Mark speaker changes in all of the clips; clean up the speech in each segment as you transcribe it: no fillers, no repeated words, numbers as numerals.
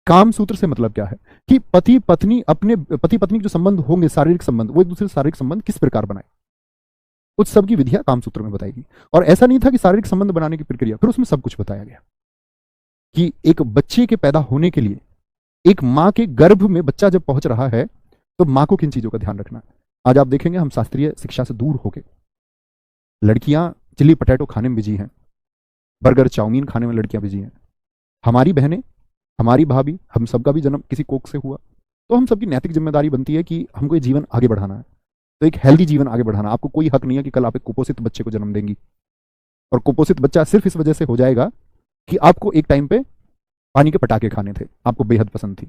Speaker 1: काम सूत्र से मतलब क्या है कि पति पत्नी अपने पति पत्नी के जो संबंध होंगे, शारीरिक संबंध, वो एक दूसरे से शारीरिक संबंध किस प्रकार बनाए, उस सब की विधियां काम सूत्र में बताएगी। और ऐसा नहीं था कि शारीरिक संबंध बनाने की प्रक्रिया, फिर उसमें सब कुछ बताया गया कि एक बच्चे के पैदा होने के लिए एक माँ के गर्भ में बच्चा जब पहुंच रहा है तो माँ को किन चीजों का ध्यान रखना है। आज आप देखेंगे हम शास्त्रीय शिक्षा से दूर होके लड़कियां चिल्ली पटेटो खाने में बिजी हैं, बर्गर चाउमीन खाने में लड़कियां बिजी हैं। हमारी बहनें, हमारी भाभी, हम सबका भी जन्म किसी कोख से हुआ, तो हम सबकी नैतिक जिम्मेदारी बनती है कि हमको ये जीवन आगे बढ़ाना है। तो एक हेल्दी जीवन आगे बढ़ाना। आपको कोई हक नहीं है कि कल आप एक कुपोषित बच्चे को जन्म देंगी, और कुपोषित बच्चा सिर्फ इस वजह से हो जाएगा कि आपको एक टाइम पे पानी के पटाखे खाने थे, आपको बेहद पसंद थी,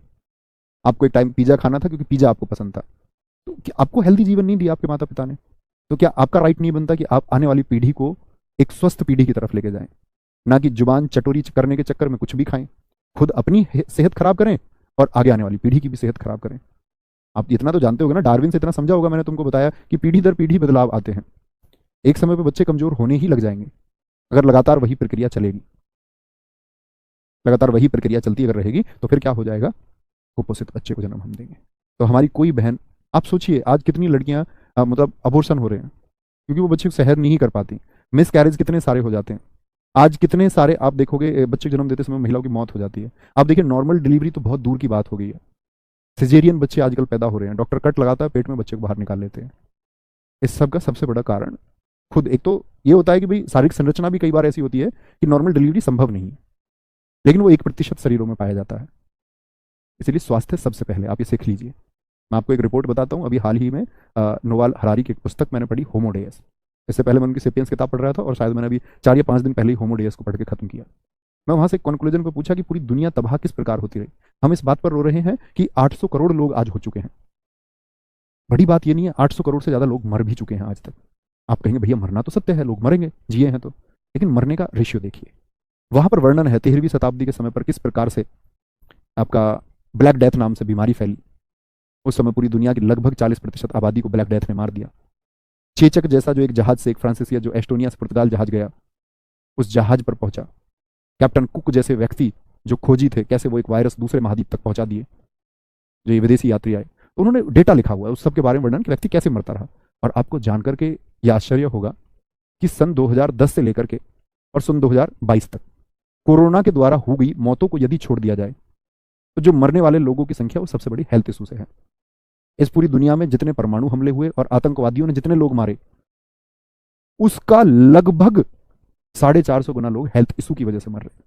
Speaker 1: आपको एक टाइम पिज्जा खाना था क्योंकि पिज्जा आपको पसंद था, तो क्या आपको हेल्दी जीवन नहीं दिया आपके माता पिता ने? तो क्या आपका राइट नहीं बनता कि आप आने वाली पीढ़ी को एक स्वस्थ पीढ़ी की तरफ लेके जाएं, ना कि जुबान चटोरी करने के चक्कर में कुछ भी खाएं, खुद अपनी सेहत खराब करें और आगे आने वाली पीढ़ी की भी सेहत खराब करें। आप इतना तो जानते होगे ना, डार्विन से इतना समझा होगा, मैंने तुमको बताया कि पीढ़ी दर पीढ़ी बदलाव आते हैं। एक समय पर बच्चे कमजोर होने ही लग जाएंगे अगर लगातार वही प्रक्रिया चलेगी, लगातार वही प्रक्रिया चलती अगर रहेगी तो फिर क्या हो जाएगा, कुपोषित बच्चे को जन्म हम देंगे। तो हमारी कोई बहन, आप सोचिए आज कितनी लड़कियां मतलब अबॉर्शन हो रहे हैं क्योंकि वो बच्चे को सहन नहीं कर पाती, मिस कैरेज कितने सारे हो जाते हैं। आज कितने सारे आप देखोगे बच्चे जन्म देते समय महिलाओं की मौत हो जाती है। आप देखिए नॉर्मल डिलीवरी तो बहुत दूर की बात हो गई है, सिजेरियन बच्चे आजकल पैदा हो रहे हैं, डॉक्टर कट लगाता है पेट में, बच्चे को बाहर निकाल लेते हैं। इस सब का सबसे बड़ा कारण खुद एक तो ये होता है कि भाई शारीरिक संरचना भी कई बार ऐसी होती है कि नॉर्मल डिलीवरी संभव नहीं है, लेकिन वो 1% शरीरों में पाया जाता है। इसलिए स्वास्थ्य सबसे पहले, आप ये सीख लीजिए। मैं आपको एक रिपोर्ट बताता हूँ, अभी हाल ही में नोवाल हरारी की एक पुस्तक मैंने पढ़ी, होमो डेयस। इससे पहले मैं उनकी सेपियंस किताब पढ़ रहा था और शायद मैंने अभी 4 या 5 दिन पहले ही होमो डेयस को पढ़ के खत्म किया। मैं वहां से कंक्लूजन पे पूछा कि पूरी दुनिया तबाह किस प्रकार होती रही। हम इस बात पर रो रहे हैं कि 800 करोड़ लोग आज हो चुके हैं। बड़ी बात ये नहीं है, 800 करोड़ से ज्यादा लोग मर भी चुके हैं आज तक। आप कहेंगे भैया मरना तो सत्य है, लोग मरेंगे, जिए हैं तो, लेकिन मरने का रेशियो देखिए। वहां पर वर्णन है 13वीं शताब्दी के समय पर किस प्रकार से आपका ब्लैक डेथ नाम से बीमारी फैली। उस समय पूरी दुनिया की लगभग 40% आबादी को ब्लैक डेथ ने मार दिया। चेचक जैसा जो एक जहाज से, एक फ्रांसीसी जो एस्टोनिया से पुर्तगाल जहाज गया, उस जहाज पर पहुंचा कैप्टन कुक जैसे व्यक्ति जो खोजी थे, कैसे वो एक वायरस दूसरे महाद्वीप तक पहुंचा दिए, जो ये विदेशी यात्री आए। तो उन्होंने डेटा लिखा हुआ है उस सब के बारे में वर्णन कि व्यक्ति कैसे मरता रहा। और आपको जानकर के ये आश्चर्य होगा कि सन 2010 से लेकर के और सन 2022 तक कोरोना के द्वारा हो गई मौतों को यदि छोड़ दिया जाए तो जो मरने वाले लोगों की संख्या वो सबसे बड़ी हेल्थ इशू से है। इस पूरी दुनिया में जितने परमाणु हमले हुए और आतंकवादियों ने जितने लोग मारे, उसका लगभग 450 गुना लोग हेल्थ इशू की वजह से मर रहे हैं।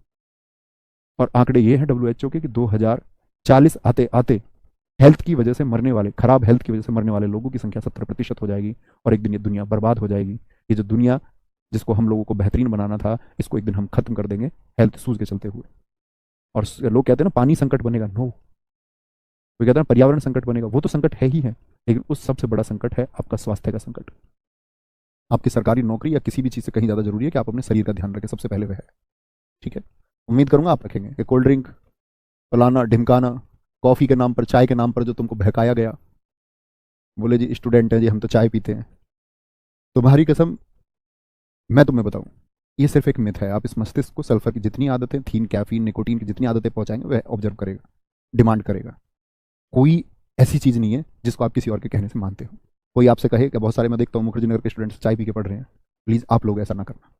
Speaker 1: और आंकड़े ये हैं WHO के कि 2040 आते आते हेल्थ की वजह से मरने वाले, खराब हेल्थ की वजह से मरने वाले लोगों की संख्या 70% हो जाएगी और एक दिन ये दुनिया बर्बाद हो जाएगी। ये जो दुनिया जिसको हम लोगों को बेहतरीन बनाना था, इसको एक दिन हम खत्म कर देंगे हेल्थ इशूज के चलते हुए। और लोग कहते हैं ना पानी संकट बनेगा, नो, वो कहते हैं पर्यावरण संकट बनेगा, वो तो संकट है ही है, लेकिन उस सबसे बड़ा संकट है आपका स्वास्थ्य का संकट। आपकी सरकारी नौकरी या किसी भी चीज़ से कहीं ज़्यादा जरूरी है कि आप अपने शरीर का ध्यान रखें, सबसे पहले वह है। ठीक है, उम्मीद करूंगा आप रखेंगे कि कोल्ड ड्रिंक, फलाना ढिमकाना, कॉफ़ी के नाम पर, चाय के नाम पर जो तुमको बहकाया गया, बोले जी स्टूडेंट है जी हम तो चाय पीते हैं, तुम्हारी कसम मैं तुम्हें बताऊं ये सिर्फ एक मिथ है। आप इस मस्तिष्क को सल्फर की जितनी आदतें, थीन, कैफीन, निकोटीन की जितनी आदतें पहुंचाएंगे वह ऑब्जर्व करेगा, डिमांड करेगा। कोई ऐसी चीज़ नहीं है जिसको आप किसी और के कहने से मानते हो। कोई आपसे कहे कि बहुत सारे मैं देखता हूँ मुखर्जी नगर के स्टूडेंट्स चाय पी के पढ़ रहे हैं, प्लीज़ आप लोग ऐसा ना करना।